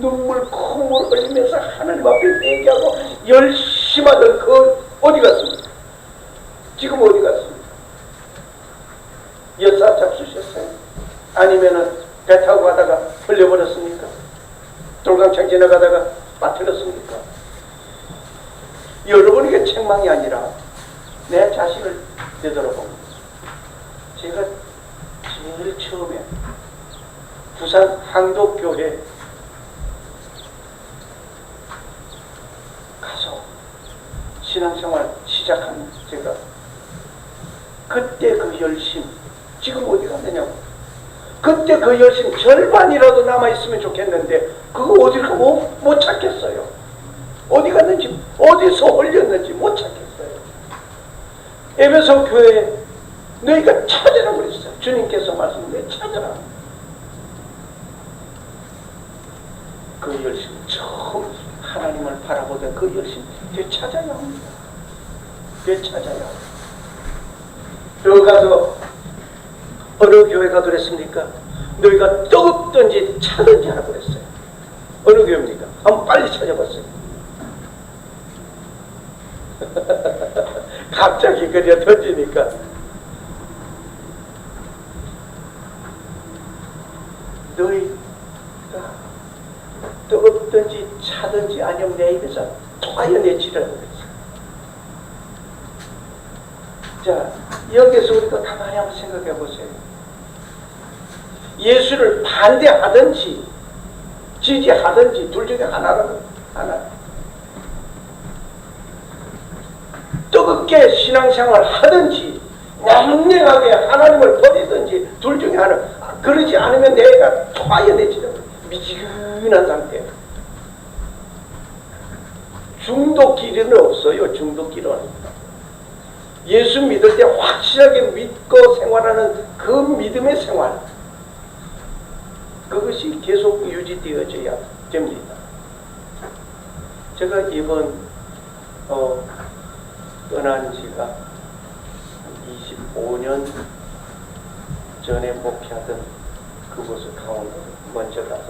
눈물 콧물 흘리면서 하나님 앞에 얘기하고 열심히 하던 그 어디 갔습니까? 지금 어디 갔습니까? 여사 잡수셨어요? 아니면은 배 타고 가다가 흘려버렸습니까? 돌강창 지나가다가 빠뜨렸습니까? 여러분에게 책망이 아니라 내 자신을 되돌아봅니다. 제가 제일 처음에 부산 항덕교회 가서 신앙생활 시작한 제가 그때 그 열심 지금 어디 갔느냐고. 그때 그 열심 절반이라도 남아있으면 좋겠는데 그거 어디 가 못 찾겠어요. 어디 갔는지 어디서 흘렸는지 못 찾겠어요. 에베소 교회에 너희가 찾으라고 그랬어요. 주님께서 말씀해 찾으라. 그 열심 처음 하나님을 바라보던 그 열심 되찾아야 합니다. 되찾아야 합니다. 저 가서 어느 교회가 그랬습니까? 너희가 뜨겁든지 차든지 하라고 그랬어요. 어느 교회입니까? 한번 빨리 찾아봤어요. 갑자기 그냥 던지니까 너희가 뜨겁든지 차든지 아니면 내 입에서 토하여 내치라고 그랬어요. 자, 여기서 우리가 가만히 한번 생각해 보세요. 예수를 반대하든지 지지하든지 둘 중에 하나라고. 하나. 뜨겁게 신앙생활 하든지 냉랭하게 하나님을 버리든지 둘 중에 하나. 그러지 않으면 내가 토하여 내치라고. 미지근한 상태. 중독기는 없어요. 중독기는. 예수 믿을 때 확실하게 믿고 생활하는 그 믿음의 생활, 그것이 계속 유지되어져야 됩니다. 제가 이번 떠난 지가 25년 전에 목회하던 그곳을 강원도로 먼저 가서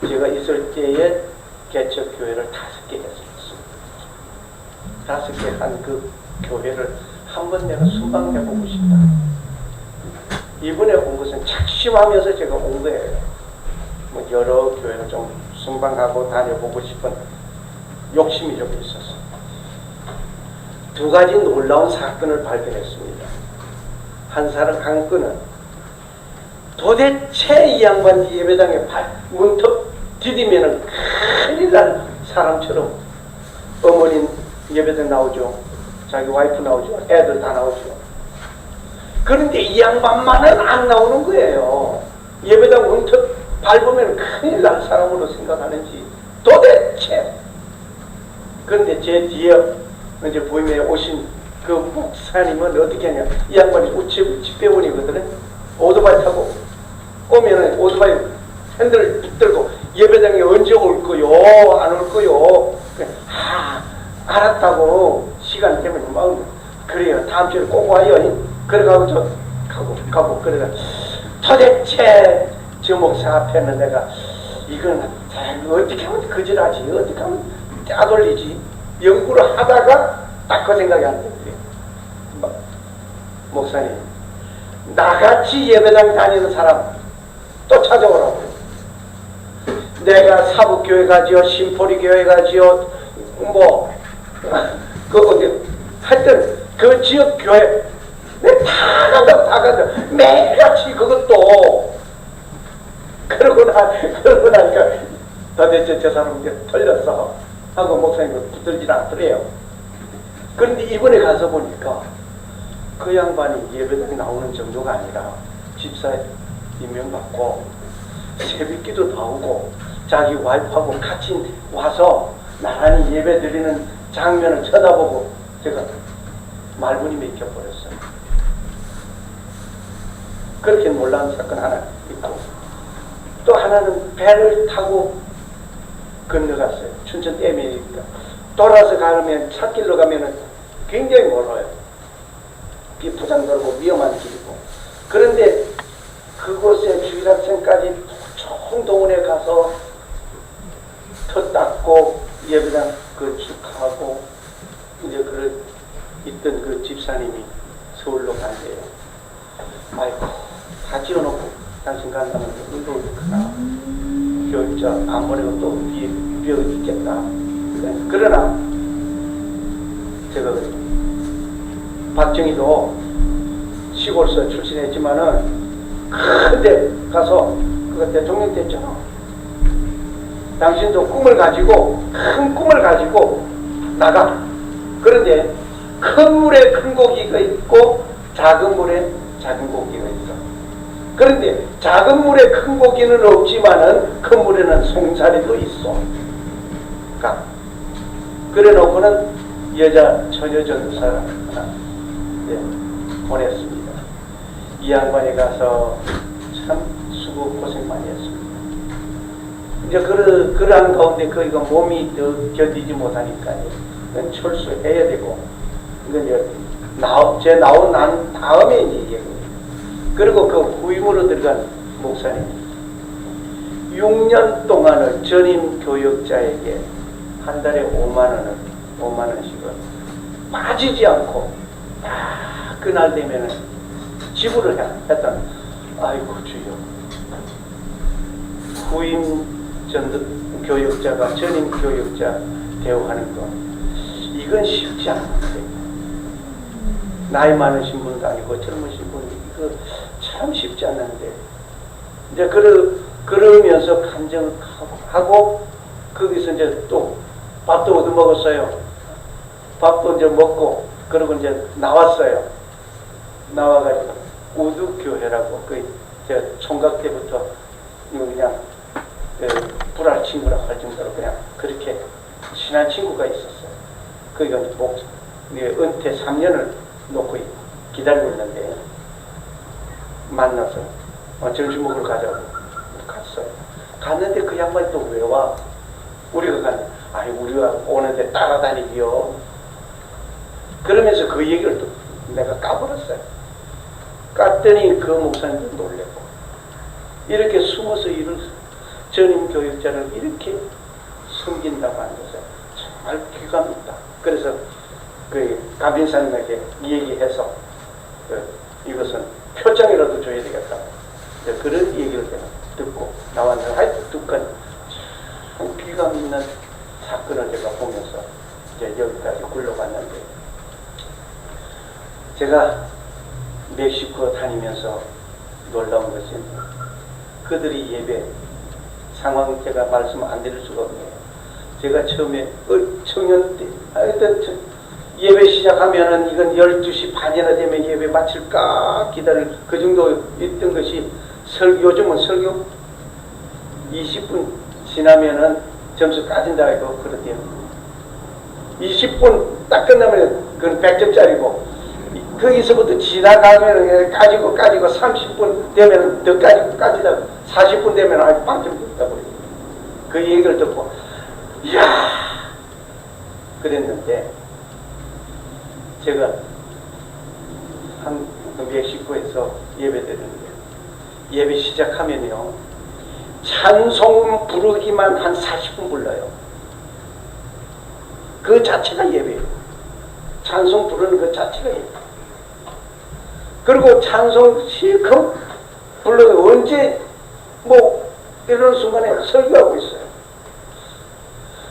제가 있을 때에 개척교회를 5개 했었습니다. 5개 한 그 교회를 한번 내가 순방해보고 싶다. 이번에 온 것은 작심하면서 제가 온 거예요. 뭐 여러 교회를 좀 순방하고 다녀보고 싶은 욕심이 좀 있었어요. 2가지 놀라운 사건을 발견했습니다. 한 건은 도대체 이 양반이 예배당에 문턱 디디면은 큰일 날 사람처럼 어머님 예배당 나오죠. 자기 와이프 나오죠. 애들 다 나오죠. 그런데 이 양반만은 안 나오는 거예요. 예배당 문턱 밟으면 큰일 날 사람으로 생각하는지 도대체. 그런데 제 뒤에 이제 보임에 오신 그 목사님은 어떻게 하냐. 이 양반이 우체 집배원이거든요. 오토바이 타고 오면은 오토바이 핸들을 붙들고 예배당에 언제 올 거요? 안 올 거요? 알았다고. 시간 때문에 막 그래요. 다음 주에 꼭 와요. 그래가고 저 가고 그래가 도대체 저 목사 앞에는 내가 이건 어떻게 하면 거절하지? 어떻게 하면 따돌리지? 연구를 하다가 딱 그 생각이 안 들어요. 목사님, 나같이 예배당 다니는 사람 또 찾아오라고. 내가 사북교회 가지요, 신포리교회 가지요, 그 어디 하여튼 그 지역 교회 다 간다. 매일같이 그것도 그러고 나니까 도대체 저 사람한테 털렸어 하고 목사님이 붙들질 않더래요. 그런데 이번에 가서 보니까 그 양반이 예배당에 나오는 정도가 아니라 집사 임명받고 새벽기도 나오고 자기 와이프하고 같이 와서 나란히 예배 드리는 장면을 쳐다보고 제가 말문이 맥혀버렸어요. 그렇게 놀라운 사건 하나 있고, 또 하나는 배를 타고 건너갔어요. 춘천댐이니까. 돌아서 가면 찻길로 가면은 굉장히 멀어요. 비포장 돌고 위험한 길이고. 그런데 그곳에 주일학생까지 총동원에 가서 터 닦고 예배당 그 축하하고 이제 그 있던 그 집사님이 서울로 간대요. 아이고 다 지어놓고 당신 간다면 이거 어떡하나. 교육자 안 보내고 또 비어 있겠다. 그러나 제가 그래요. 박정희도 시골서 출신했지만은 큰데 가서 그가 대통령 됐잖아. 당신도 꿈을 가지고 큰 꿈을 가지고 나가. 그런데 큰 물에 큰 고기가 있고 작은 물에 작은 고기가 있어. 그런데 작은 물에 큰 고기는 없지만은 큰 물에는 송사리도 있어. 그래 놓고는 여자 처녀 전도사를 하나 보냈습니다. 이 양반에 가서 참 수고 고생 많이 했습니다. 이제 그러한 가운데 그이가 몸이 더 견디지 못하니까 이건 철수해야 되고 이건 이제 제 나온 난 다음에 이제 얘기입니다. 그리고 그 후임으로 들어간 목사님 6년 동안을 전임 교역자에게 한 달에 5만 원씩을 빠지지 않고 그날 되면은 지불을 했던. 아이고 주여, 후임 교역자가 전임 교역자 대우하는 거 이건 쉽지 않은데, 나이 많으신 분도 아니고 젊으신 분이 이거 참 쉽지 않는데 이제 그러면서 간증을 하고 거기서 이제 또 밥도 얻어 먹었어요. 밥도 이제 먹고 그러고 이제 나왔어요. 나와가지고 우두교회라고 제가 총각 때부터 그냥 불알 친구라고 할 정도로 그냥 그렇게 친한 친구가 있었어요. 거기가 은퇴 3년을 놓고 기다리고 있는데 만나서 점심 먹으러 가자고 갔어요. 갔는데 그 양반이 또 왜 와? 우리가 가는데 아니 우리가 오는데 따라다니기요. 그러면서 그 얘기를 또 내가 까버렸어요. 깠더니 그 목사님도 놀랬고, 이렇게 숨어서 전임 교육자를 이렇게 숨긴다고 하는 것은 정말 귀감 있다. 그래서 그 가빈사님에게 얘기해서 이것은 표장이라도 줘야 되겠다. 그런 얘기를 제가 듣고 나왔는데 하여튼 듣건 참 귀감 있는 사건을 제가 보면서 이제 여기까지 굴러갔는데, 제가 멕시코 다니면서 놀라운 것은 그들이 예배 상황 제가 말씀 안 드릴 수가 없네요. 제가 처음에 청년 때 하여튼 예배 시작하면은 이건 12시 반이나 되면 예배 마칠까 기다릴 그 정도 있던 것이 요즘은 설교 20분 지나면은 점수 까진다 이거 그러대요. 20분 딱 끝나면 그건 100점짜리고 거기서부터 지나가면 까지고 30분 되면 더 까지다 40분 되면 아주 빵점 됐다 버리고 그 얘기를 듣고 이야 그랬는데, 제가 멕시코에서 예배 드리는데 예배 시작하면요 찬송 부르기만 한 40분 불러요. 그 자체가 예배예요. 찬송 부르는 그 자체가 예배. 그리고 찬송 실컷 불러도 언제 이런 순간에 설교하고 있어요.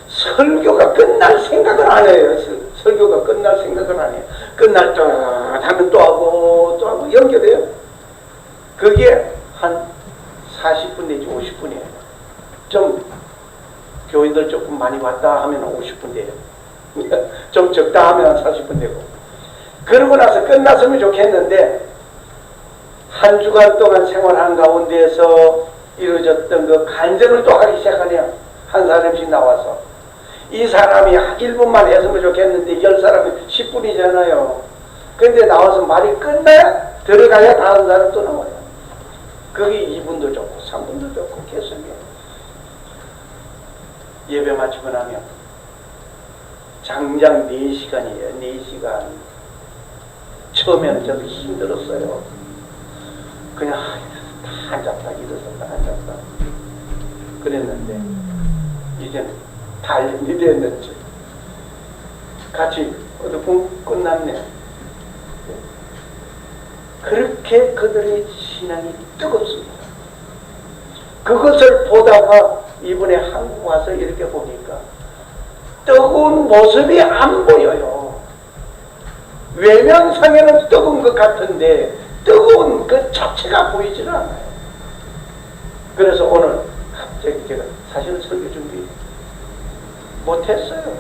설교가 끝날 생각은 안 해요. 설교가 끝날 생각은 안 해요. 끝날 때 하면 또 하고 연결해요. 그게 한 40분 내지 50분이에요. 좀 교인들 조금 많이 왔다 하면 50분 돼요. 좀 적다 하면 40분 되고. 그러고 나서 끝났으면 좋겠는데, 한 주간 동안 생활한 가운데에서 이루어졌던 그 간증을 또 하기 시작하네요. 한 사람씩 나와서. 이 사람이 1분만 했으면 좋겠는데 10사람이 10분이잖아요. 근데 나와서 말이 끝나야 들어가야 다른 사람 또 나와요. 그게 2분도 좋고 3분도 좋고 계속해요. 예배 마치고 나면 장장 4시간이에요. 4시간. 처음에는 저도 힘들었어요. 그냥 다 앉았다 일어섰다 앉았다 그랬는데, 이제는 달림이 됐는지 같이 끝났네. 그렇게 그들의 신앙이 뜨겁습니다. 그것을 보다가 이번에 한국 와서 이렇게 보니까 뜨거운 모습이 안 보여요. 외면상에는 뜨거운 것 같은데 뜨거운 그 자체가 보이질 않아요. 그래서 오늘 갑자기 제가 사실 설교 준비 못했어요.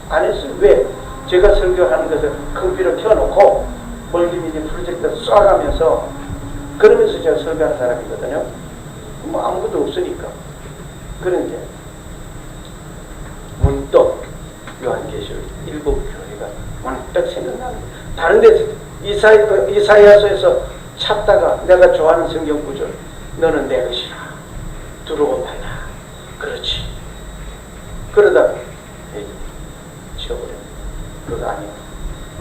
안 했어요. 왜? 제가 설교하는 것을 컴퓨터 켜놓고 멀티미디어 프로젝터 쏴가면서 그러면서 제가 설교하는 사람이거든요. 뭐 아무것도 없으니까. 그런데 문득 요한계시록 7교회가 문득 생각나는 거예요. 다른 데서 이사야서에서 찾다가 내가 좋아하는 성경 구절, 너는 내 것이라 들어오 달라. 그렇지. 그러다가 지워버려. 그거 아니야.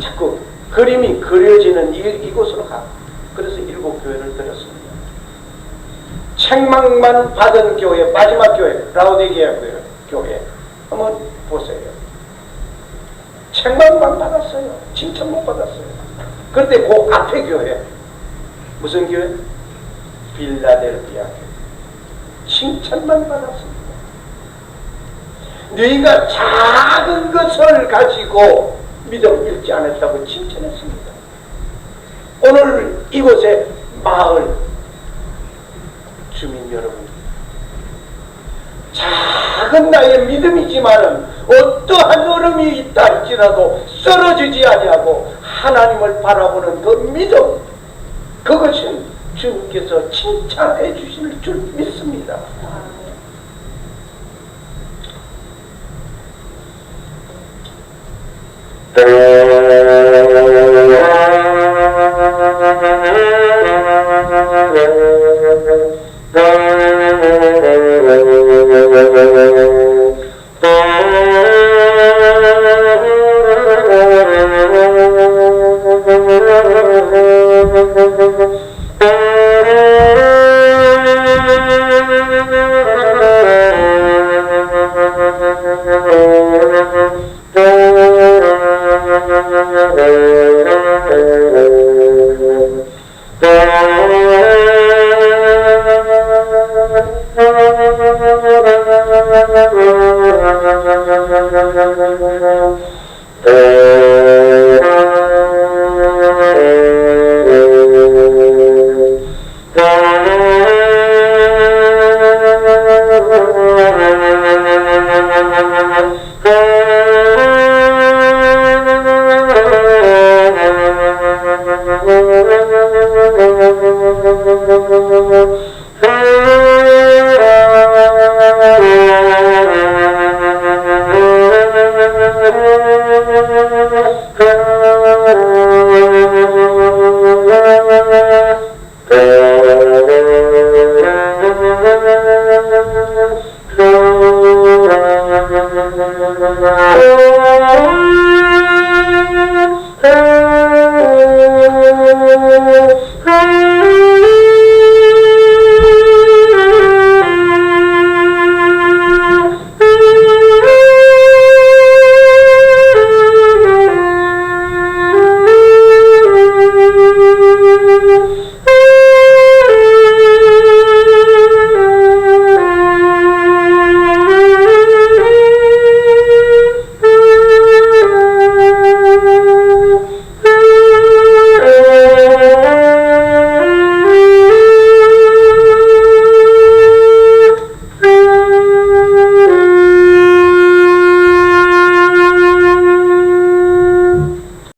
자꾸 그림이 그려지는 이곳으로 가. 그래서 7교회를 들었습니다. 책망만 받은 교회, 마지막 교회, 라오디게아 교회 한번 보세요. 책망만 받았어요. 칭찬 못 받았어요. 그런데 그 앞에 교회, 무슨 교회? 빌라델피아 교회. 칭찬만 받았습니다. 너희가 작은 것을 가지고 믿음 잃지 않았다고 칭찬했습니다. 오늘 이곳에 마을 주민 여러분, 작은 나의 믿음이지만은 어떠한 얼음이 있다 할지라도 쓰러지지 아니하고 하나님을 바라보는 그 믿음, 그것은 주님께서 칭찬해 주실 줄 믿습니다.